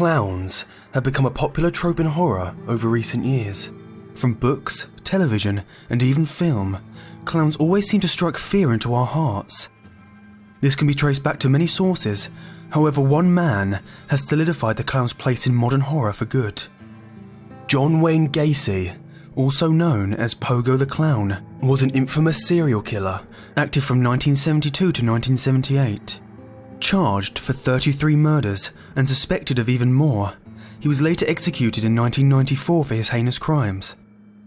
Clowns have become a popular trope in horror over recent years. From books, television, and even film, clowns always seem to strike fear into our hearts. This can be traced back to many sources, however one man has solidified the clown's place in modern horror for good. John Wayne Gacy, also known as Pogo the Clown, was an infamous serial killer, active from 1972 to 1978. Charged for 33 murders and suspected of even more, he was later executed in 1994 for his heinous crimes.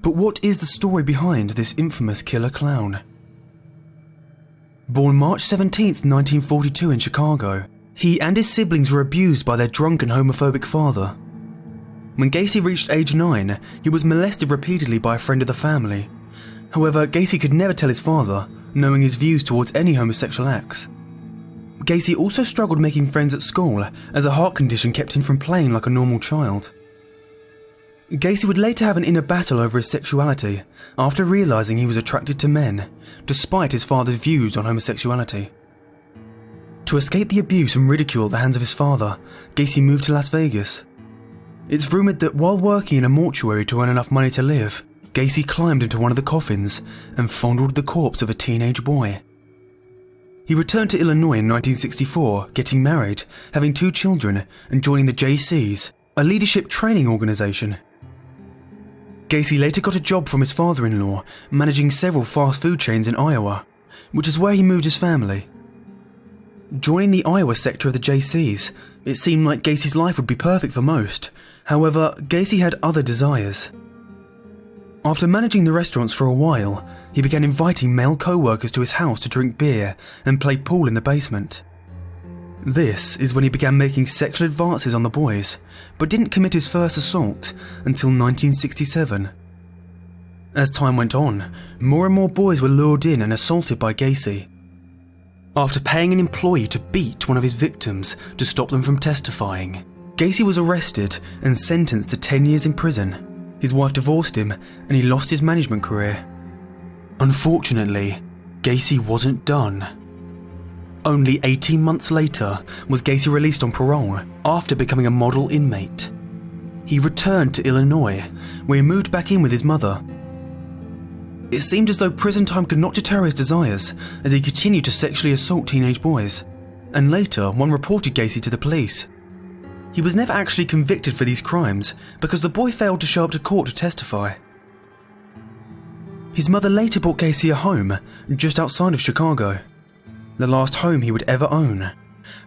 But what is the story behind this infamous killer clown? Born March 17, 1942 in Chicago, he and his siblings were abused by their drunk and homophobic father. When Gacy reached age 9, he was molested repeatedly by a friend of the family. However, Gacy could never tell his father, knowing his views towards any homosexual acts. Gacy also struggled making friends at school, as a heart condition kept him from playing like a normal child. Gacy would later have an inner battle over his sexuality, after realising he was attracted to men, despite his father's views on homosexuality. To escape the abuse and ridicule at the hands of his father, Gacy moved to Las Vegas. It's rumoured that while working in a mortuary to earn enough money to live, Gacy climbed into one of the coffins and fondled the corpse of a teenage boy. He returned to Illinois in 1964, getting married, having 2 children, and joining the JCs, a leadership training organisation. Gacy later got a job from his father-in-law, managing several fast food chains in Iowa, which is where he moved his family. Joining the Iowa sector of the JCs, it seemed like Gacy's life would be perfect for most. However, Gacy had other desires. After managing the restaurants for a while, he began inviting male co-workers to his house to drink beer and play pool in the basement. This is when he began making sexual advances on the boys, but didn't commit his first assault until 1967. As time went on, more and more boys were lured in and assaulted by Gacy. After paying an employee to beat one of his victims to stop them from testifying, Gacy was arrested and sentenced to 10 years in prison. His wife divorced him and he lost his management career. Unfortunately, Gacy wasn't done. Only 18 months later was Gacy released on parole after becoming a model inmate. He returned to Illinois, where he moved back in with his mother. It seemed as though prison time could not deter his desires, as he continued to sexually assault teenage boys, and later one reported Gacy to the police. He was never actually convicted for these crimes because the boy failed to show up to court to testify. His mother later bought Gacy a home just outside of Chicago, the last home he would ever own,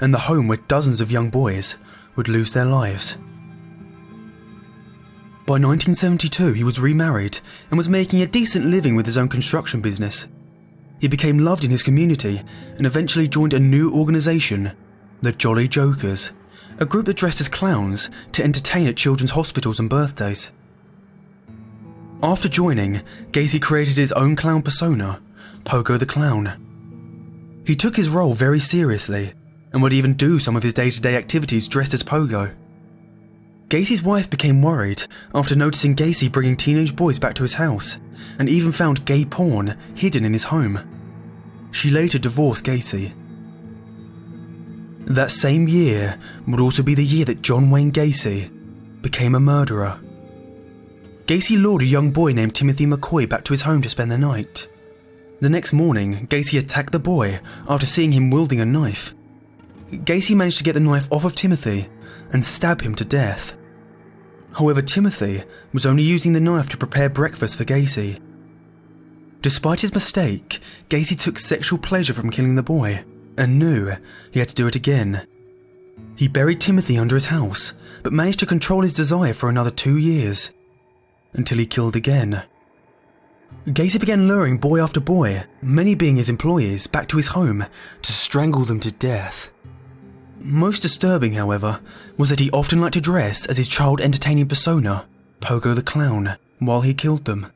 and the home where dozens of young boys would lose their lives. By 1972, he was remarried and was making a decent living with his own construction business. He became loved in his community and eventually joined a new organisation, the Jolly Jokers, a group that dressed as clowns to entertain at children's hospitals and birthdays. After joining, Gacy created his own clown persona, Pogo the Clown. He took his role very seriously and would even do some of his day-to-day activities dressed as Pogo. Gacy's wife became worried after noticing Gacy bringing teenage boys back to his house and even found gay porn hidden in his home. She later divorced Gacy. That same year would also be the year that John Wayne Gacy became a murderer. Gacy lured a young boy named Timothy McCoy back to his home to spend the night. The next morning, Gacy attacked the boy after seeing him wielding a knife. Gacy managed to get the knife off of Timothy and stab him to death. However, Timothy was only using the knife to prepare breakfast for Gacy. Despite his mistake, Gacy took sexual pleasure from killing the boy and knew he had to do it again. He buried Timothy under his house, but managed to control his desire for another 2 years, until he killed again. Gacy began luring boy after boy, many being his employees, back to his home to strangle them to death. Most disturbing, however, was that he often liked to dress as his child entertaining persona, Pogo the Clown, while he killed them.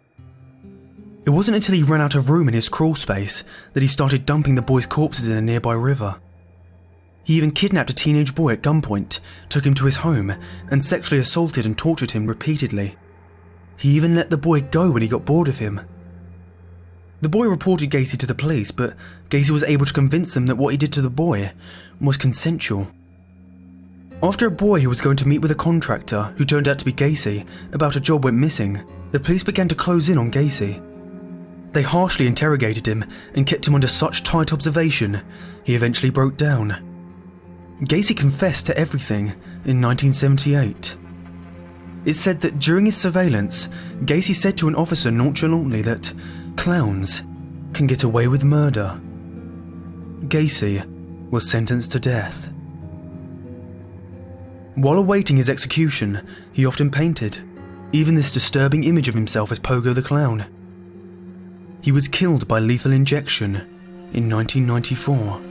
It wasn't until he ran out of room in his crawl space that he started dumping the boys' corpses in a nearby river. He even kidnapped a teenage boy at gunpoint, took him to his home, and sexually assaulted and tortured him repeatedly. He even let the boy go when he got bored of him. The boy reported Gacy to the police, but Gacy was able to convince them that what he did to the boy was consensual. After a boy who was going to meet with a contractor who turned out to be Gacy about a job went missing, the police began to close in on Gacy. They harshly interrogated him and kept him under such tight observation, he eventually broke down. Gacy confessed to everything in 1978. It's said that during his surveillance, Gacy said to an officer nonchalantly that clowns can get away with murder. Gacy was sentenced to death. While awaiting his execution, he often painted, even this disturbing image of himself as Pogo the Clown. He was killed by lethal injection in 1994.